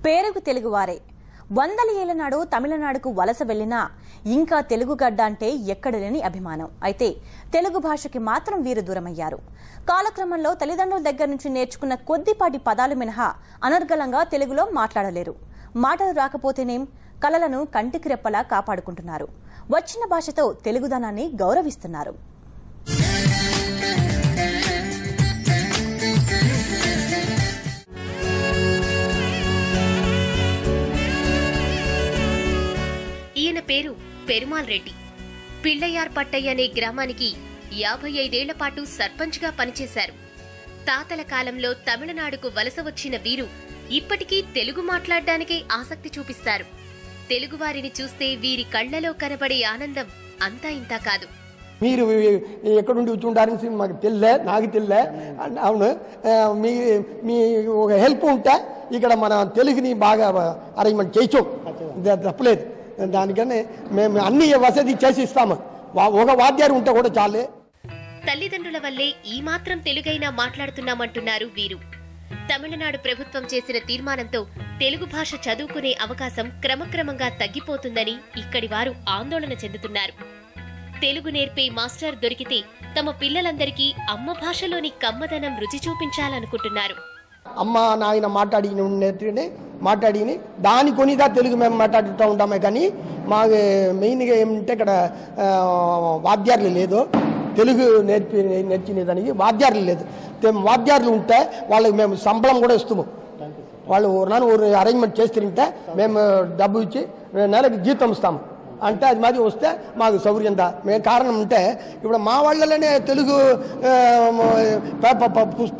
పేరుకు తెలుగువారే. వందల ఏళ్ల నాడు తమిళనాడుకు వలస వెళ్లినా ఇంకా తెలుగు గడ్డ అంటే ఎక్కడలేని అభిమానం. అయితే తెలుగు భాషకి మాత్రం వీరు దూరమయ్యారు. కాలక్రమంలో తల్లిదండ్రుల దగ్గర నుంచి నేర్చుకున్న కొద్దిపాటి పదాలు మినహా అనర్గళంగా తెలుగులో మాట్లాడలేరు. మాటలు రాకపోతేనేం కళలను కంటికి రెప్పలా కాపాడుకుంటున్నారు. వచ్చిన భాషతో తెలుగుదనాన్ని గౌరవిస్తున్నారు. ఈయన పేరు పెరుమాల్ రెడ్డి. పిళ్ళయార్ పట్టయ్య అనే గ్రామానికి 55 ఏళ్ల పాటు సర్పంచ్గా పనిచేశారు. తాతల కాలంలో తమిళనాడుకు వలస వచ్చిన వీరు ఇప్పటికీ తెలుగు మాట్లాడడానికే ఆసక్తి చూపిస్తారు. తెలుగువారిని చూస్తే వీరి కళ్లలో కనబడే ఆనందం అంతా ఇంతా కాదు. మీరు ఎక్కడుండి వచ్చుంటారని మాకు నాకు తెలిలే. అవును, మీ ఒక హెల్ప్ ఉంటే ఇక్కడ మన తెలుగుని బాగా అరేంజ్మెంట్ చేయొచ్చు, తప్పలేదు. దానికని మేము అన్ని వసతి చేసి ఇస్తాము. ఒక వాద్యారు ఉంటే కూడా చాలే. తల్లిదండ్రుల వల్లే ఈ మాత్రం తెలుగైనా మాట్లాడుతున్నామంటున్నారు వీరు. తమిళనాడు ప్రభుత్వం చేసిన తీర్మానంతో తెలుగు భాష చదువుకునే అవకాశం క్రమక్రమంగా తగ్గిపోతుందని ఇక్కడి వారు ఆందోళన చెందుతున్నారు. తెలుగు నేర్పే మాస్టర్ దొరికితే తమ పిల్లలందరికీ అమ్మ భాషలోని కమ్మదనం రుచి చూపించాలనుకుంటున్నారు. అమ్మ నాయన మాట్లాడిని దాని కొనిదా తెలుగు మేము మాట్లాడుతూ ఉంటామే. కానీ మాకు మెయిన్గా ఏమంటే ఇక్కడ వాద్యార్లు లేదు. తెలుగు నేర్చినదానికి వాద్యార్లు లేదు. వాద్యార్లు ఉంటే వాళ్ళకి మేము సంబళం కూడా ఇస్తాము. వాళ్ళు అరేంజ్మెంట్ చేస్తుంటే మేము డబ్బు ఇచ్చి నెలకి జీతం ఇస్తాము. అంటే అది మాది వస్తే మాకు సౌకర్యందా. మేము కారణం ఉంటే ఇప్పుడు మా వాళ్ళలోనే తెలుగు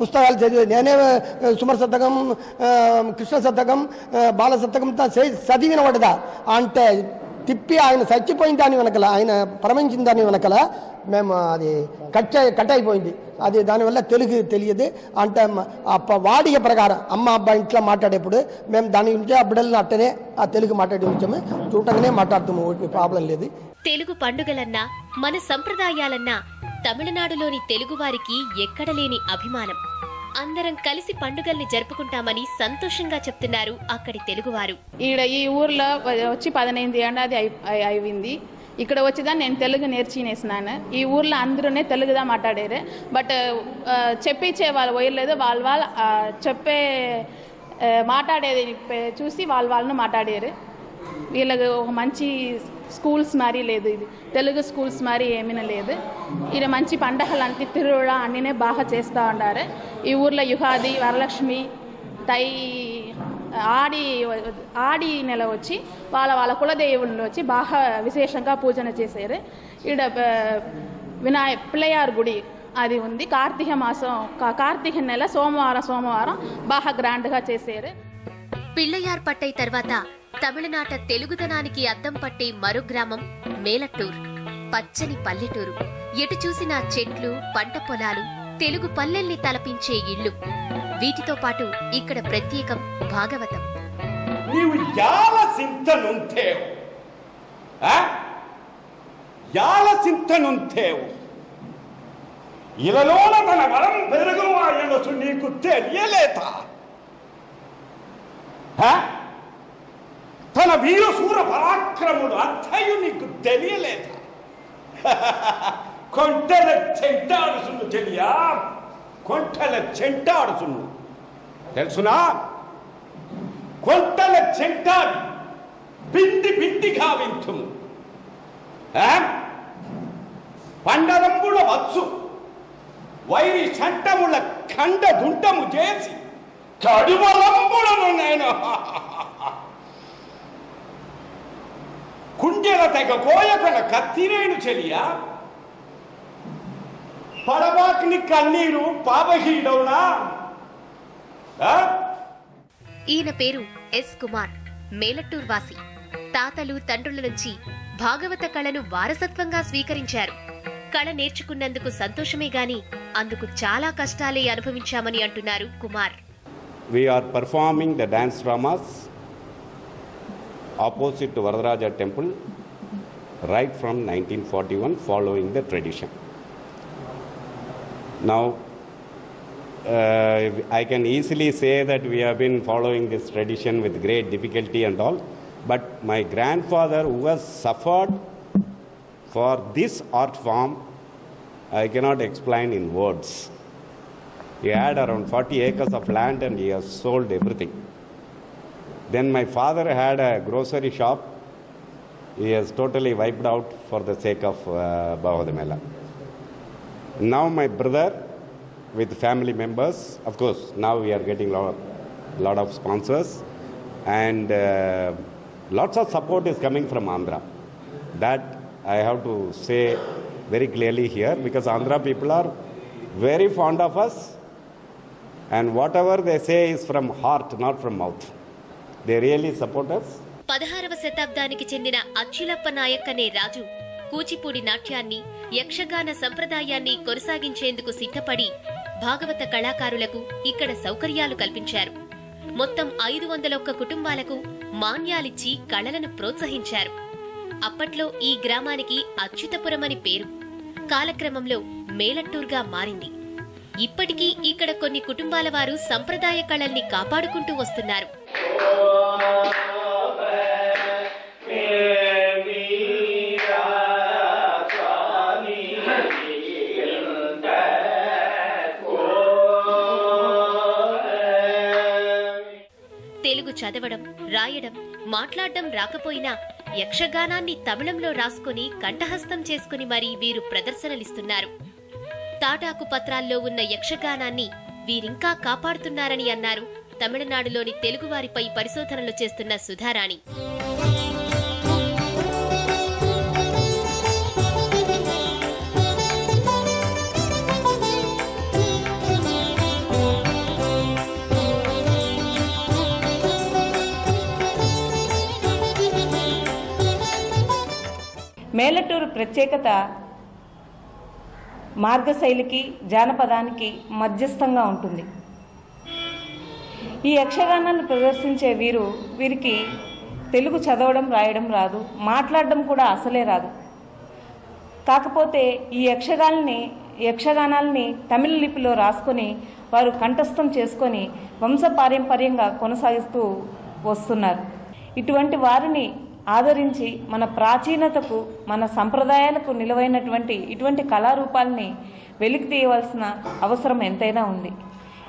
పుస్తకాలు చదివి నేనే సుమర శతకం, కృష్ణ శతకం, బాల శతకంతో చదివిన వాడిదా అంటే తిప్పి ఆయన చచ్చిపోయిన దాని వెనకల, ఆయన ప్రమించిన దాని వెనకల మేము అది కట్ అయిపోయింది. అది దానివల్ల తెలుగు తెలియదు. అంటే వాడిక ప్రకారం అమ్మ అబ్బాయి ఇంట్లో మాట్లాడేప్పుడు మేము దాని గురించి అప్పుడల్లా అట్టనే ఆ తెలుగు మాట్లాడి ఉంచాము. చూడగానే మాట్లాడుతాము, ప్రాబ్లం లేదు. తెలుగు పండుగలన్నా మన సంప్రదాయాలన్నా తమిళనాడులోని తెలుగు వారికి ఎక్కడలేని అభిమానం. అందరం కలిసి పండుగల్ని జరుపుకుంటామని సంతోషంగా చెప్తున్నారు అక్కడి తెలుగువారు. ఈ ఊర్లో వచ్చి 15 ఏడాది అయింది. ఇక్కడ వచ్చేదా నేను తెలుగు నేర్చినేసినాను. ఈ ఊర్లో అందరూనే తెలుగుదా మాట్లాడారు. బట్ చెప్పించే వాళ్ళు పోయలేదు. వాళ్ళు చెప్పే మాట్లాడేది చూసి వాళ్ళను మాట్లాడారు. వీళ్ళకి ఒక మంచి స్కూల్స్ మరి లేదు, ఇది తెలుగు స్కూల్స్ మరి ఏమీ లేదు. ఇది మంచి పండగలు అంటే తిరువిళ అన్నీనే బాగా చేస్తూ ఉంటారు. ఈ ఊర్లో యుగాది, వరలక్ష్మి, ఆడి నెల వచ్చి వాళ్ళ కులదేవుళ్ళు వచ్చి బాగా విశేషంగా పూజన చేశారు. ఇక్కడ పిళ్ళయార్ గుడి అది ఉంది. కార్తీక నెల సోమవారం బాగా గ్రాండ్గా చేశారు. పిళ్ళయార్ పట్టై తర్వాత తమిళనాట తెలుగుదనానికి అద్దం పట్టే మరో గ్రామం మేలట్టూర్. పచ్చని పల్లెటూరు, ఎటు చూసినా చెట్లు, పంట పొలాలు, తెలుగు పల్లెల్ని తలపించే ఇళ్లు. వీటితో పాటు ఇక్కడ ప్రత్యేకం భాగవతం. నీవు యాలసింతనుంతేవు ఇలలోన తన వరం పెరుగువాయనసు నీకు తెలియలేత. తన వీర సూర పరాక్రముడు అంతయు నీకు తెలియలేత. కొంటల చెంటాడుసును తెలియా, కొంటల చెంటాడుసును తెలుసునా? కొంటల చెంటాడు బింది గావింతుము పండరంబుల వచ్చు వైరి చంటముల ఖండ దుంటము చేసి కడుమలంబులను నేను కుండెల తెగ కోయకన కత్తిరేను చెలియా. పడబాకిని కన్నీరు పాపహీడవునా? ఈయన పేరు ఎస్ కుమార్, మేలట్టూర్ వాసి. తాతలు తండ్రుల నుంచి భాగవత కళను వారసత్వంగా స్వీకరించారు. కళ నేర్చుకున్నందుకు సంతోషమే గాని అందుకు చాలా కష్టాలే అనుభవించామని అంటున్నారు Kumar. We are performing the dance dramas opposite to Varadaraja temple right from 1941, following the tradition. Now I can easily say that we have been following this tradition with great difficulty and all. But my grandfather, who has suffered for this art form, I cannot explain in words. He had around 40 acres of land and he has sold everything. Then my father had a grocery shop. He has totally wiped out for the sake of Bhavadamela. Now my brother with family members, of course, now we are getting lot of sponsors and lots of support is coming from Andhra. That I have to say very clearly here, because Andhra people are very fond of us and whatever they say is from heart, not from mouth. They really support us. 16వ శతాబ్దానికి చెందిన అచ్యులప్ప నాయక్ అనే రాజు కూచిపూడి నాట్యాన్ని, యక్షగాన సంప్రదాయాన్ని కొనసాగించేందుకు సిద్ధపడి భాగవత కళాకారులకు ఇక్కడ సౌకర్యాలు కల్పించారు. మొత్తం 501 కుటుంబాలకు మాన్యాలిచ్చి కళలను ప్రోత్సహించారు. అప్పట్లో ఈ గ్రామానికి అచ్యుతపురమని పేరు. కాలక్రమంలో మేలట్టూర్గా మారింది. ఇప్పటికీ ఇక్కడ కొన్ని కుటుంబాల వారు సంప్రదాయ కళల్ని కాపాడుకుంటూ వస్తున్నారు. తెలుగు చదవడం, రాయడం, మాట్లాడడం రాకపోయినా యక్షగానాన్ని తమిళంలో రాసుకుని కంఠహస్తం చేసుకుని మరీ వీరు ప్రదర్శనలిస్తున్నారు. తాటాకు పత్రాల్లో ఉన్న యక్షగానాన్ని వీరింకా కాపాడుతున్నారని అన్నారు తమిళనాడులోని తెలుగువారిపై పరిశోధనలు చేస్తున్న సుధారాణి. మేలట్టూరు ప్రత్యేకత మార్గశైలికి, జానపదానికి మధ్యస్థంగా ఉంటుంది. ఈ యక్షగానాన్ని ప్రదర్శించే వీరికి తెలుగు చదవడం, రాయడం రాదు, మాట్లాడడం కూడా అసలే రాదు. కాకపోతే ఈ యక్షగానాల్ని తమిళ లిపిలో రాసుకొని వారు కంఠస్థం చేసుకొని వంశపారంపర్యంగా కొనసాగిస్తూ వస్తున్నారు. ఇటువంటి వారిని ఆదరించి మన ప్రాచీనతకు, మన సంప్రదాయాలకు నిలువైనటువంటి ఇటువంటి కళారూపాలని వెలికి తీయవలసిన అవసరం ఎంతైనా ఉంది.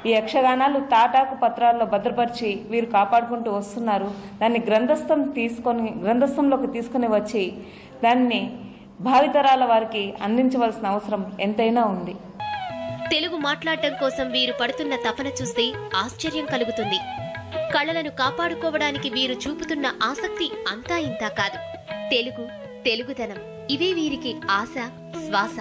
ఈ యక్షగానాలు తాటాకు పత్రాల్లో భద్రపరిచి వీరు కాపాడుకుంటూ వస్తున్నారు. దాన్ని గ్రంథస్థంలోకి తీసుకుని వచ్చి దాన్ని భావితరాల వారికి అందించవలసిన అవసరం ఎంతైనా ఉంది. తెలుగు మాట్లాడటం కోసం వీరు పడుతున్న తపన చూస్తే ఆశ్చర్యం కలుగుతుంది. కళలను కాపాడుకోవడానికి వీరు చూపుతున్న ఆసక్తి అంతా ఇంతా కాదు. తెలుగుదనం ఇవే వీరికి ఆశ, శ్వాస.